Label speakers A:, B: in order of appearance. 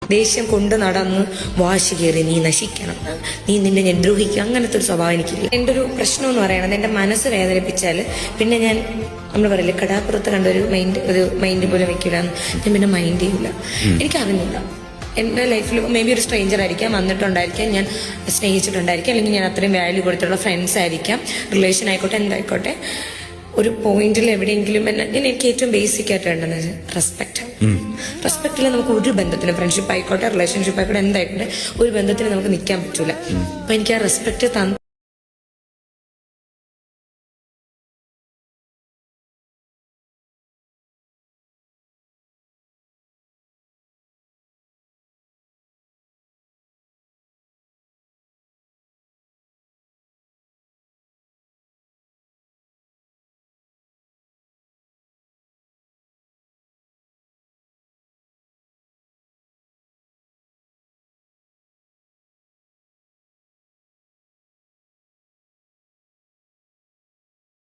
A: ദേഷ്യം കൊണ്ട് നടന്ന് വാശി കയറി നീ നശിക്കണം, നീ നിന്നെ ഞാൻ ദ്രോഹിക്കുക, അങ്ങനത്തെ ഒരു സ്വഭാവം എനിക്കില്ല. എൻ്റെ ഒരു പ്രശ്നം എന്ന് പറയുന്നത് എൻ്റെ മനസ്സ് വേദനിപ്പിച്ചാൽ പിന്നെ ഞാൻ നമ്മൾ പറയില്ലേ കടാപ്പുറത്ത് കണ്ട ഒരു മൈൻഡ് പോലെ വെക്കില്ലാന്ന്, ഞാൻ പിന്നെ മൈൻഡ് ചെയ്യില്ല. എനിക്കറിഞ്ഞില്ല എൻ്റെ ലൈഫിൽ മേ ബി ഒരു സ്ട്രേഞ്ചർ ആയിരിക്കാം, വന്നിട്ടുണ്ടായിരിക്കാം, ഞാൻ സ്നേഹിച്ചിട്ടുണ്ടായിരിക്കാം, അല്ലെങ്കിൽ ഞാൻ അത്രയും വാല്യൂ കൊടുത്തിട്ടുള്ള ഫ്രണ്ട്സ് ആയിരിക്കാം, റിലേഷൻ ആയിക്കോട്ടെ എന്തായിക്കോട്ടെ, ഒരു പോയിന്റിൽ എവിടെയെങ്കിലും എനിക്ക് ഏറ്റവും ബേസിക് ആയിട്ട് വേണ്ടത് റെസ്പെക്ട്. റെസ്പെക്റ്റിൽ നമുക്ക് ഒരു ബന്ധത്തിന്, ഫ്രണ്ട്ഷിപ്പ് ആയിക്കോട്ടെ റിലേഷൻഷിപ്പ് ആയിക്കോട്ടെ എന്തായിക്കോട്ടെ, ഒരു ബന്ധത്തിന് നമുക്ക് നിൽക്കാൻ പറ്റൂല. അപ്പൊ എനിക്ക് ആ റെസ്പെക്ട്